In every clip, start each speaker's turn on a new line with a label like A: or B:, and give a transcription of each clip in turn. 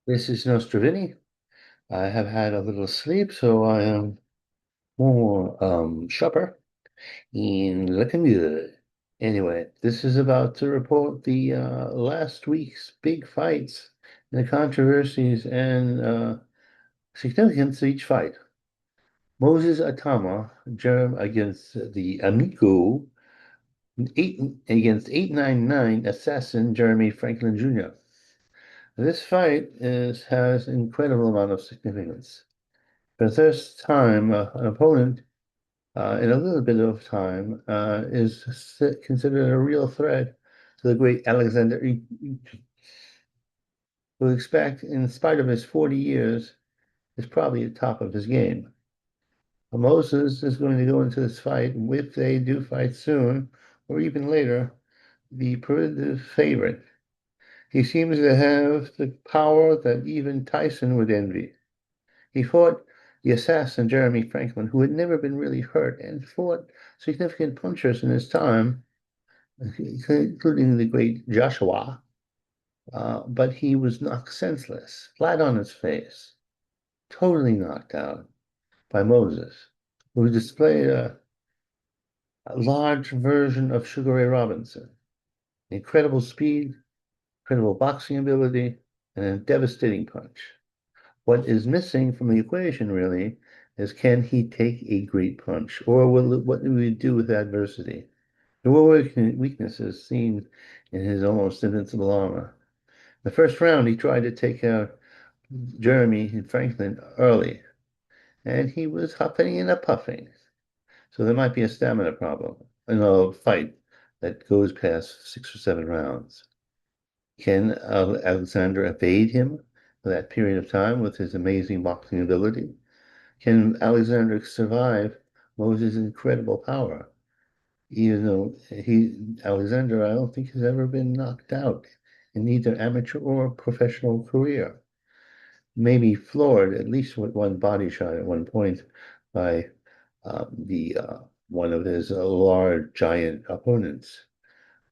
A: This is Nostrovini. I have had a little sleep, so I am more sharper and looking good. Anyway, this is about to report the last week's big fights, the controversies, and significance of each fight. Moses Atama, Germ against the Amigo, eight against 899 assassin Jeremy Franklin Jr. This fight has incredible amount of significance. For the first time, an opponent in a little bit of time is considered a real threat to the great Alexander, who expect, in spite of his 40 years, is probably at the top of his game. Moses is going to go into this fight, if they do fight soon, or even later, the primitive favorite. He seems to have the power that even Tyson would envy. He fought the assassin Jeremy Franklin, who had never been really hurt, and fought significant punchers in his time, including the great Joshua. But he was knocked senseless, flat on his face, totally knocked out by Moses, who displayed a large version of Sugar Ray Robinson. Incredible speed, incredible boxing ability, and a devastating punch. What is missing from the equation really is, can he take a great punch, or what do we do with adversity? There were weaknesses seen in his almost invincible armor. The first round, he tried to take out Jeremy and Franklin early, and he was huffing and puffing. So there might be a stamina problem in a fight that goes past 6 or 7 rounds. Can Alexander evade him for that period of time with his amazing boxing ability? Can Alexander survive Moses' incredible power? Even though Alexander, I don't think has ever been knocked out in either amateur or professional career. Maybe floored at least with one body shot at one point by the one of his large giant opponents.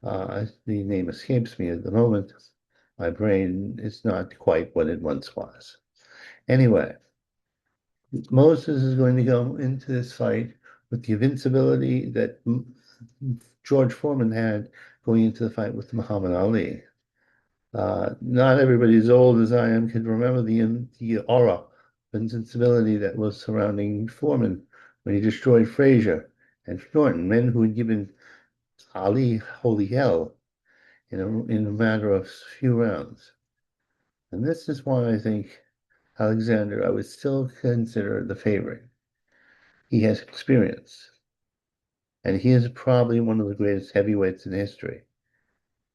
A: The name escapes me at the moment. My brain is not quite what it once was. Anyway, Moses is going to go into this fight with the invincibility that George Foreman had going into the fight with Muhammad Ali. Not everybody as old as I am can remember the aura, the invincibility that was surrounding Foreman when he destroyed Frazier and Norton, men who had given Ali holy hell in a matter of few rounds. And this is why I think Alexander, I would still consider the favorite. He has experience, and he is probably one of the greatest heavyweights in history,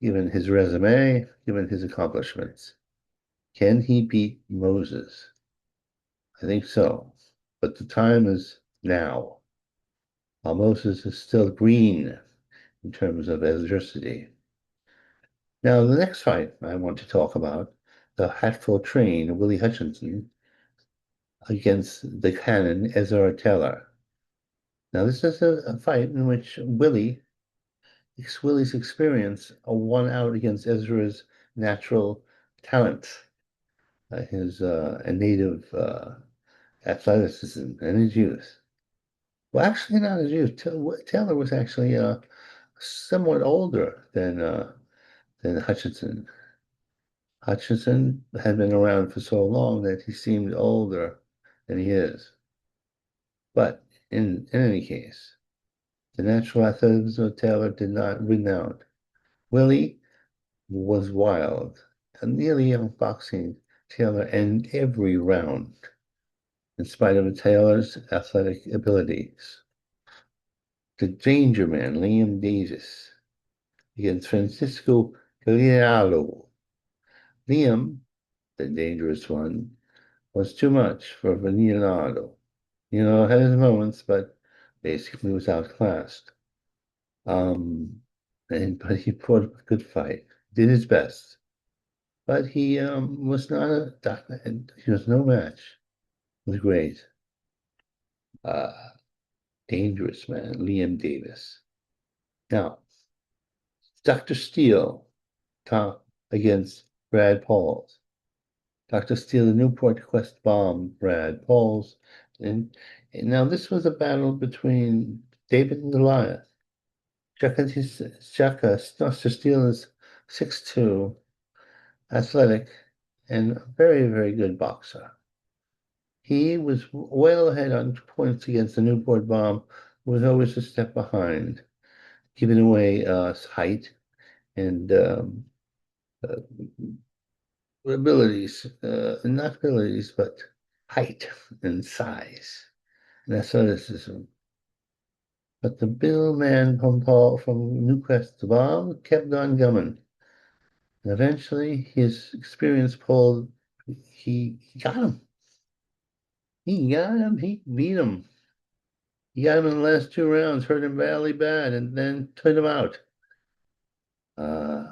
A: given his resume, given his accomplishments. Can he beat Moses? I think so. But the time is now. While Moses is still green in terms of adversity. Now, the next fight I want to talk about, the Hatfield train, Willie Hutchinson against the cannon, Ezra Taylor. Now, this is a fight in which Willie's experience won out against Ezra's natural talent, his native athleticism and his youth. Well, actually, not his youth. Taylor was actually somewhat older than Hutchinson. Hutchinson had been around for so long that he seemed older than he is. But in any case, the natural athleticism of Taylor did not win out. Willie was wild and nearly outboxing Taylor in every round, in spite of Taylor's athletic abilities. The danger man, Liam Davis, against Francisco Galliano. Liam, the dangerous one, was too much for Leonardo. Had his moments, but basically was outclassed. But he put up a good fight, did his best. But he was not he was no match for the great, uh, dangerous man, Liam Davis. Now, Dr. Steele top against Brad Pauls. Dr. Steele, the Newport Quest bomb, Brad Pauls. And now this was a battle between David and Goliath. Dr. Steele is 6'2", athletic, and a very, very good boxer. He was well ahead on points against the Newport bomb, was always a step behind, giving away height and uh, abilities, not abilities, but height and size and athleticism. But the bill man from Paul from Newcastle Bomb kept on coming. And eventually his experience pulled, he got him. He got him, he beat him. He got him in the last 2 rounds, hurt him badly bad, and then took him out. Uh,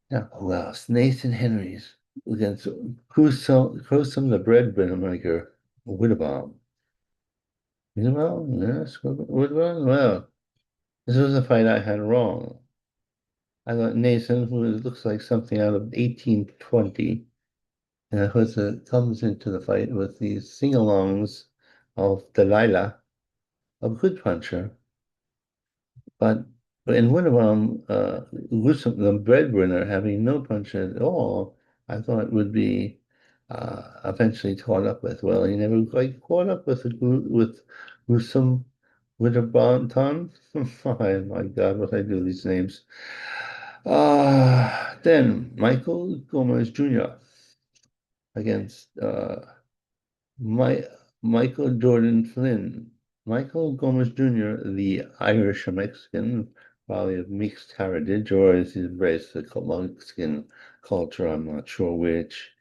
A: Now, who else? Nathan Henry's against Kusum the breadwinner maker, Whittabomb. Whittabomb? Yes, Whittabomb? Well, this was a fight I had wrong. I thought Nathan, who looks like something out of 1820, and of course comes into the fight with these sing-alongs of Delilah, a good puncher. But in one of them, the breadwinner, having no punch at all, I thought would be eventually caught up with. Well, he never quite caught up with Gruesome Winterbottom. Oh my God, what I do these names. Then Michael Gomez Jr. against my Michael Jordan Flynn. Michael Gomez Jr., the Irish Mexican, probably of mixed heritage, or is he embraced the Mexican culture? I'm not sure which.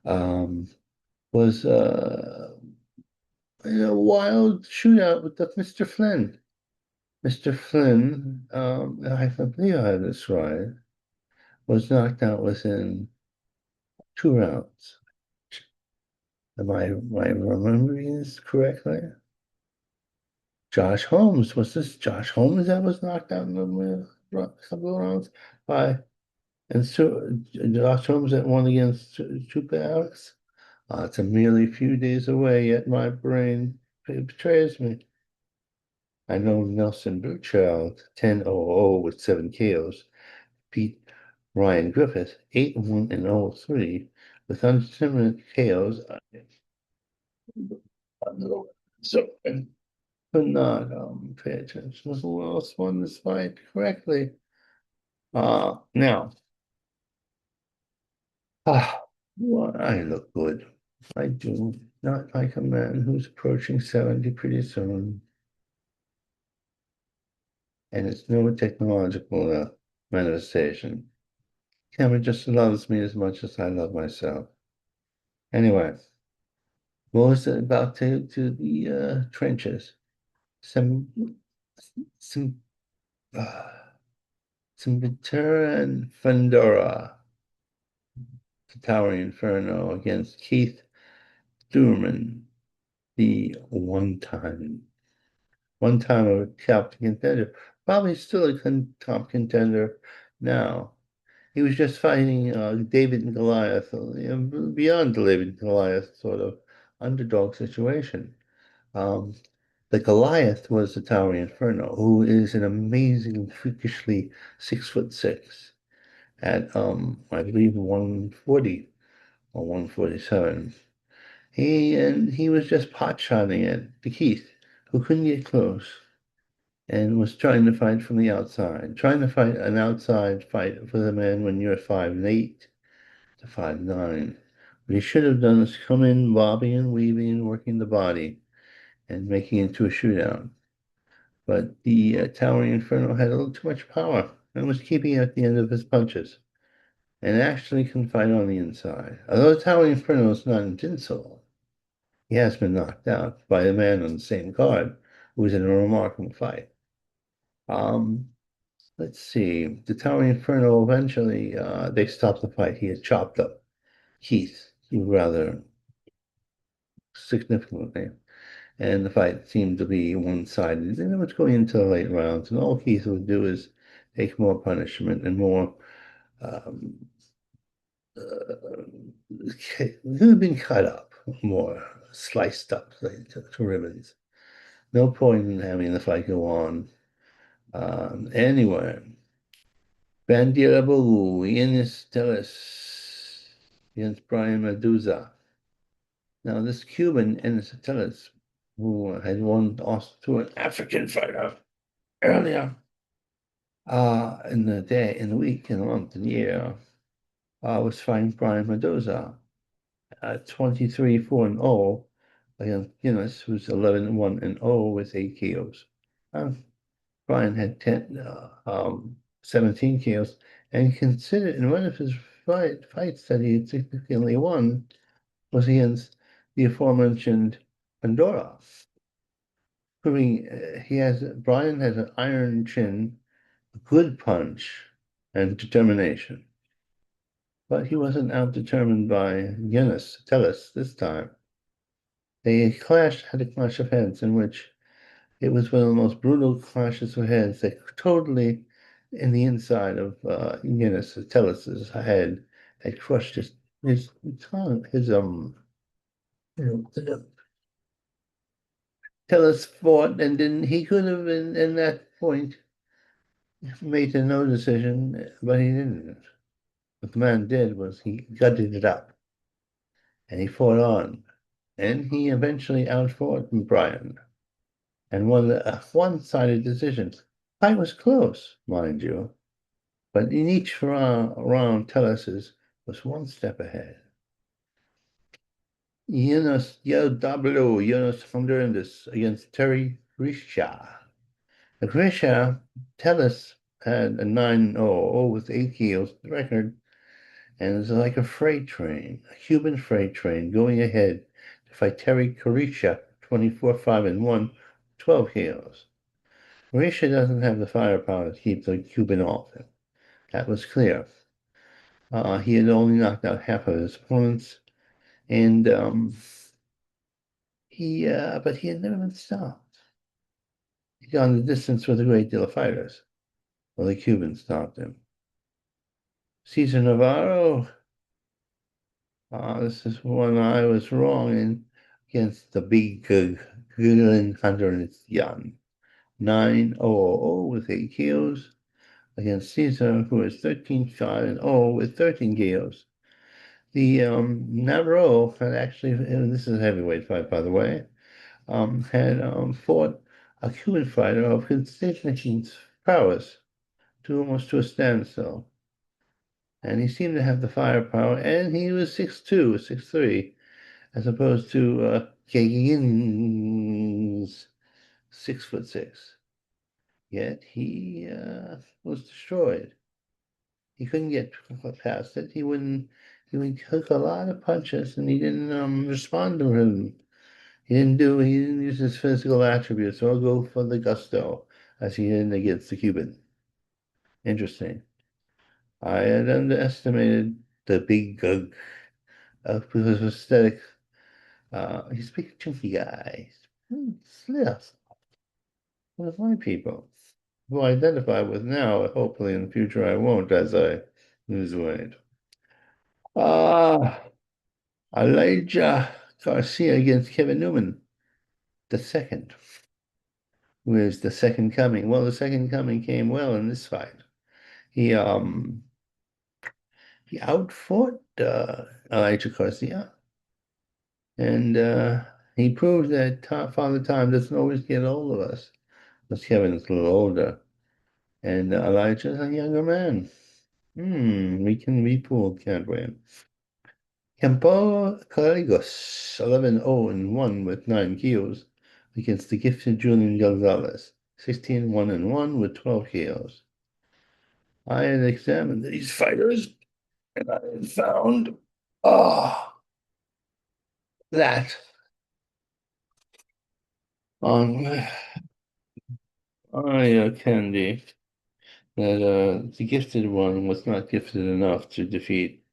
A: Um, was in a wild shootout with Mr. Flynn. Mr. Flynn, I believe I have this right, was knocked out within 2 rounds. Am I remembering this correctly? Josh Holmes. Was this Josh Holmes that was knocked out in the couple of rounds by and so Josh Holmes that won against Chupa Alex? It's a merely few days away, yet my brain betrays me. I know Nelson Burchild, 10-0-0 with 7 KOs, beat Ryan Griffith 8-1 and 0-3 with unlimited KOs. So could not pay attention to who else won this fight correctly. Now, well, I look good. I do. Not like a man who's approaching 70 pretty soon. And it's no technological manifestation. Cameron just loves me as much as I love myself. Anyway, what was it about to the trenches? Some some uh, some Ventura and Fundora. The Towering Inferno against Keith Thurman, the one time a top contender, probably still a top contender now. He was just fighting David and Goliath, beyond David and Goliath sort of underdog situation. Um, the Goliath was the Towering Inferno, who is an amazing, freakishly 6'6" at I believe 140 or 147. He was just pot-shotting it to Keith, who couldn't get close and was trying to fight from the outside, trying to fight an outside fight for the man when you're 5'8" to 5'9". What he should have done is come in bobbing and weaving and working the body and making it into a shootout. But the Towering Inferno had a little too much power and was keeping at the end of his punches and actually can fight on the inside. Although Towering Inferno is not invincible, he has been knocked out by a man on the same card who was in a remarkable fight. Um, let's see. The Towering Inferno eventually they stopped the fight. He had chopped up Keith rather significantly, and the fight seemed to be one-sided. And it was going into the late rounds, and all Keith would do is take more punishment and more um, Okay, it could have been cut up more, sliced up like, to ribbons. No point in having the fight go on. Anyway, Bandera Boo, Ines Tellez against Brian Medusa. Now, this Cuban, Ines Tellez, who had won also to an African fighter earlier in the day, in the week, in the month, and year, was fighting Brian Mendoza at 23-4 and 0 against Guinness, who's 11-1 and 0 with 8 KOs. Brian had 17 KOs, and considered in one of his fights that he had significantly won was against the aforementioned Pandora, proving Brian has an iron chin, a good punch, and determination. But he wasn't out-determined by Guinness Tellus this time. They had a clash of heads in which it was one of the most brutal clashes of heads that totally, in the inside of Guinness Tellus's head, had crushed his tongue, Tellus fought and didn't, he could have, in that point, made a no decision, but he didn't. What the man did was he gutted it up and he fought on. And he eventually outfought Brian and won a one-sided decision. Fight was close, mind you, but in each round, Tellis was one step ahead. Jonas Honduras against Terry Grisha. Grisha, Tellis had a 9-0 with 8 kills record, and it's like a freight train, a Cuban freight train going ahead to fight Terry Carisha, 24-5 and 1, 12 KOs. Carisha doesn't have the firepower to keep the Cuban off him. That was clear. He had only knocked out half of his opponents, and but he had never been stopped. He'd gone the distance with a great deal of fighters. Well, the Cubans stopped him. Cesar Navarro, this is one I was wrong in against the big Gillen Hunter Yan. 9-0 with 8 KOs against Caesar, who is 13-5 and 0 with 13 KOs. The Navarro had actually, and this is a heavyweight fight, by the way, had fought a Cuban fighter of constitutional prowess to almost to a standstill. And he seemed to have the firepower, and he was 6'2", 6'3", as opposed to Gagin's 6'6". Yet he was destroyed. He couldn't get past it. He would hook a lot of punches, and he didn't respond to him. He didn't use his physical attributes or go for the gusto as he did against the Cuban. Interesting. I had underestimated the big gug because of aesthetic. He's a big chunky guy. Yes, one of my people who I identify with now. Hopefully in the future I won't as I lose weight. Elijah Garcia against Kevin Newman, the second. Who is the second coming? Well, the second coming came well in this fight. He outfought Elijah Garcia, and he proved that Father Time doesn't always get old of us. Because Kevin's a little older, and Elijah's a younger man. We can be fooled, can't we? Campo Carligos, 11-0 and 1 with 9 KOs against the gifted Julian Gonzalez, 16-1 and 1 with 12 KOs. I had examined these fighters and I had found that on candy that the gifted one was not gifted enough to defeat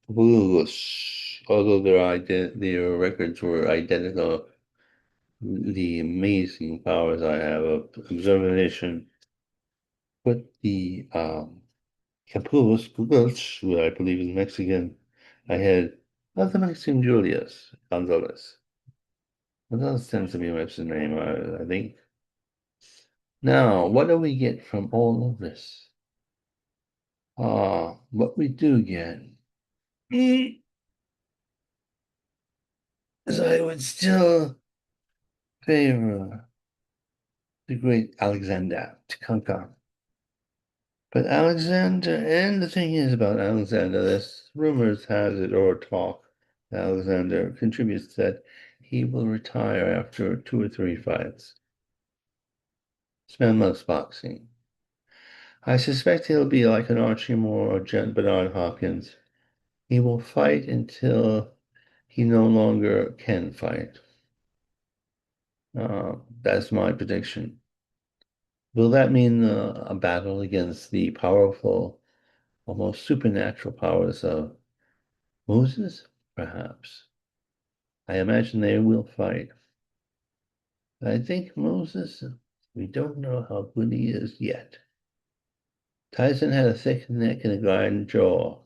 A: Burgos, although their records were identical. The amazing powers I have of observation put the Capulus, who I believe is Mexican, I had Alchemixing Julius Gonzalez. Gonzalez tends to be what's his name, I think. Now, what do we get from all of this? What we do get is I would still favor the great Alexander to conquer. But Alexander, and the thing is about Alexander, this rumors has it or talk, Alexander contributes that he will retire after 2 or 3 fights. This man loves boxing. I suspect he'll be like an Archie Moore or Bernard Hopkins. He will fight until he no longer can fight. That's my prediction. Will that mean a battle against the powerful, almost supernatural powers of Moses? Perhaps. I imagine they will fight. I think Moses, we don't know how good he is yet. Tyson had a thick neck and a iron jaw.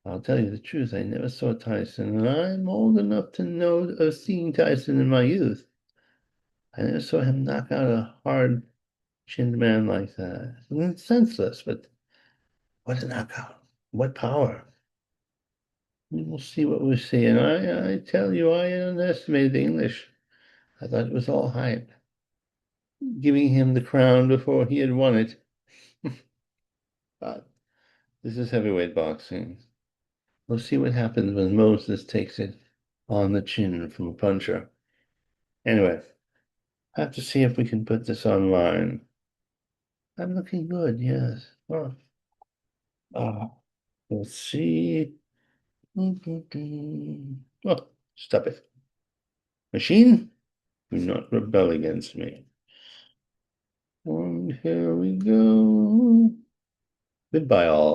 A: I'll tell you the truth, I never saw Tyson, and I'm old enough to know of seeing Tyson in my youth. I never saw him knock out a hard-chinned man like that. It's senseless, but what a knockout. What power. We'll see what we see. And I tell you, I underestimated the English. I thought it was all hype. Giving him the crown before he had won it. But this is heavyweight boxing. We'll see what happens when Moses takes it on the chin from a puncher. Anyway, I have to see if we can put this online. I'm looking good, yes. Oh, let's see. Oh, stop it. Machine, do not rebel against me. And here we go. Goodbye, all.